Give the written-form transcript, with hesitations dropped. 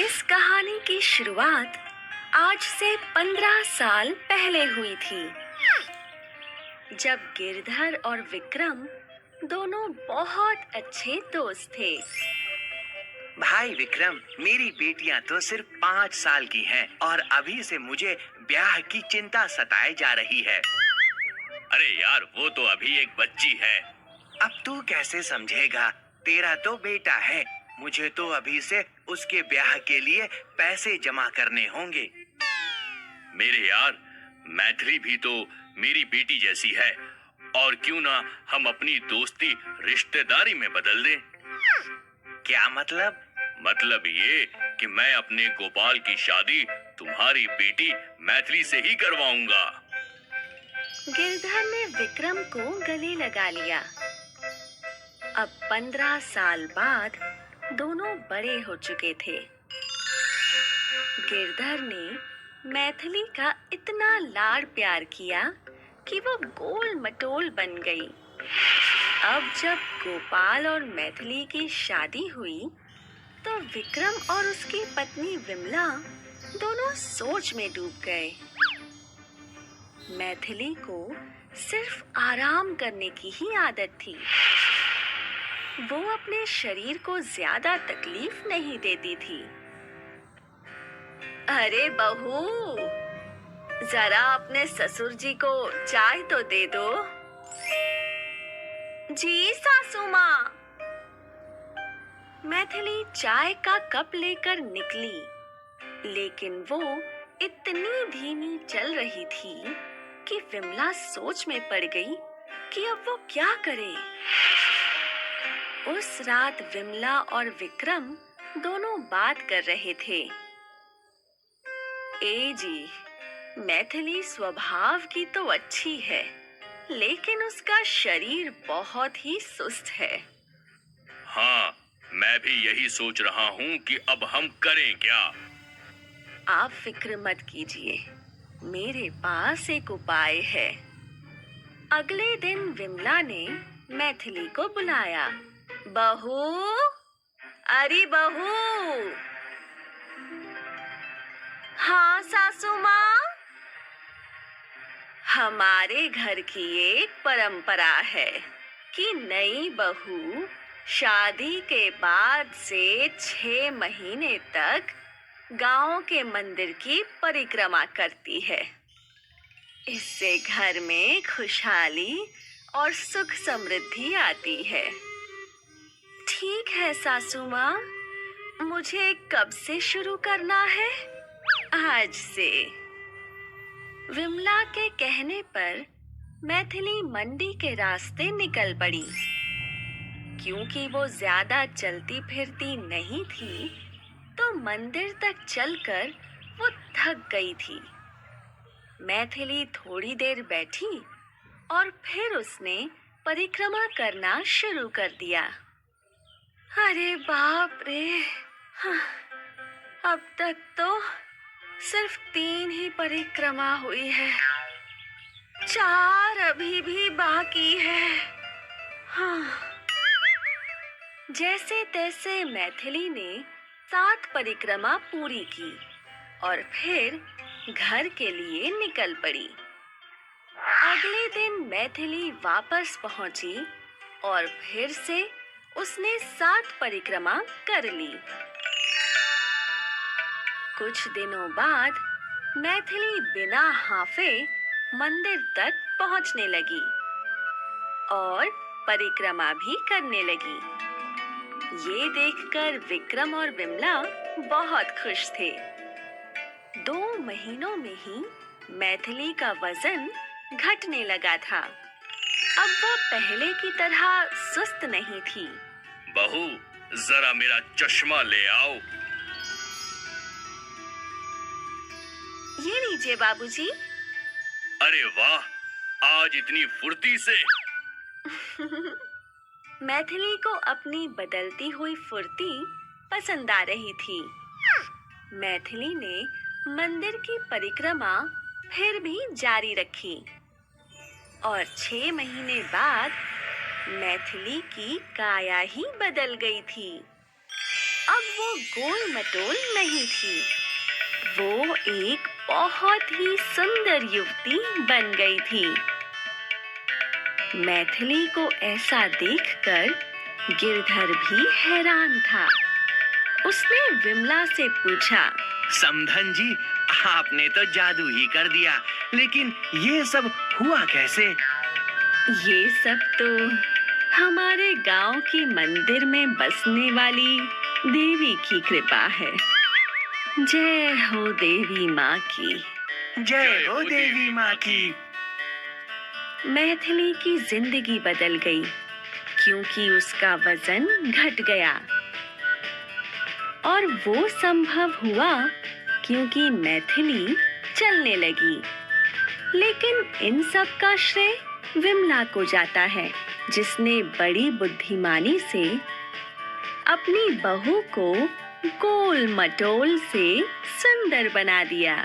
इस कहानी की शुरुआत आज से 15 साल पहले हुई थी, जब गिरधर और विक्रम दोनों बहुत अच्छे दोस्त थे। भाई विक्रम, मेरी बेटियां तो सिर्फ 5 साल की हैं और अभी से मुझे ब्याह की चिंता सताए जा रही है। अरे यार, वो तो अभी एक बच्ची है। अब तू कैसे समझेगा? तेरा तो बेटा है। मुझे तो अभी से उसके ब्याह के लिए पैसे जमा करने होंगे। मेरे यार, मैथिली भी तो मेरी बेटी जैसी है, और क्यों ना हम अपनी दोस्ती रिश्तेदारी में बदल दें। क्या मतलब? मतलब ये कि मैं अपने गोपाल की शादी तुम्हारी बेटी मैथिली से ही करवाऊंगा। गिरधर ने विक्रम को गले लगा लिया। अब 15 साल बाद दोनों बड़े हो चुके थे। गिरधर ने मैथिली का इतना लाड़ प्यार किया कि वो गोल मटोल बन गई। अब जब गोपाल और मैथिली की शादी हुई तो विक्रम और उसकी पत्नी विमला दोनों सोच में डूब गए। मैथिली को सिर्फ आराम करने की ही आदत थी। वो अपने शरीर को ज्यादा तकलीफ नहीं देती थी। अरे बहू, जरा अपने ससुर जी को चाय तो दे दो। जी सासू माँ। मैथिली चाय का कप लेकर निकली, लेकिन वो इतनी धीमी चल रही थी कि विमला सोच में पड़ गई कि अब वो क्या करे। उस रात विमला और विक्रम दोनों बात कर रहे थे। ए जी, मैथिली स्वभाव की तो अच्छी है, लेकिन उसका शरीर बहुत ही सुस्त है। हाँ, मैं भी यही सोच रहा हूँ कि अब हम करें क्या। आप फिक्र मत कीजिए, मेरे पास एक उपाय है। अगले दिन विमला ने मैथिली को बुलाया। बहू, अरे बहू। हाँ सासू माँ। हमारे घर की एक परंपरा है कि नई बहू शादी के बाद से 6 महीने तक गांव के मंदिर की परिक्रमा करती है। इससे घर में खुशहाली और सुख समृद्धि आती है। ठीक है सासू माँ, मुझे कब से शुरू करना है? आज से। विमला के कहने पर मैथिली मंडी के रास्ते निकल पड़ी। क्योंकि वो ज्यादा चलती फिरती नहीं थी, तो मंदिर तक चलकर वो थक गई थी। मैथिली थोड़ी देर बैठी और फिर उसने परिक्रमा करना शुरू कर दिया। अरे बाप रे, हाँ, अब तक तो सिर्फ 3 ही परिक्रमा हुई है। 4 अभी भी बाकी है। हाँ। जैसे तैसे मैथिली ने 7 परिक्रमा पूरी की और फिर घर के लिए निकल पड़ी। अगले दिन मैथिली वापस पहुंची और फिर से उसने 7 परिक्रमा कर ली। कुछ दिनों बाद मैथिली बिना हांफे मंदिर तक पहुंचने लगी और परिक्रमा भी करने लगी। ये देखकर विक्रम और विमला बहुत खुश थे। 2 महीनों में ही मैथिली का वजन घटने लगा था। अब वो पहले की तरह सुस्त नहीं थी। बहू, जरा मेरा चश्मा ले आओ। ये लीजिए बाबूजी। अरे वाह, आज इतनी फुर्ती से। मैथिली को अपनी बदलती हुई फुर्ती पसंद आ रही थी। मैथिली ने मंदिर की परिक्रमा फिर भी जारी रखी और 6 महीने बाद मैथिली की काया ही बदल गई थी। अब वो गोल मटोल नहीं थी। वो एक बहुत ही सुंदर युवती बन गई थी। मैथिली को ऐसा देखकर गिरधर भी हैरान था। उसने विमला से पूछा, समधन जी, आपने तो जादू ही कर दिया, लेकिन ये सब हुआ कैसे? ये सब तो हमारे गांव की मंदिर में बसने वाली देवी की कृपा है। जय हो देवी माँ की। जय हो देवी माँ की। मैथिली की जिंदगी बदल गई क्योंकि उसका वजन घट गया, और वो संभव हुआ क्योंकि मैथिली चलने लगी। लेकिन इन सब का श्रेय विमला को जाता है, जिसने बड़ी बुद्धिमानी से अपनी बहू को गोल मटोल से सुंदर बना दिया।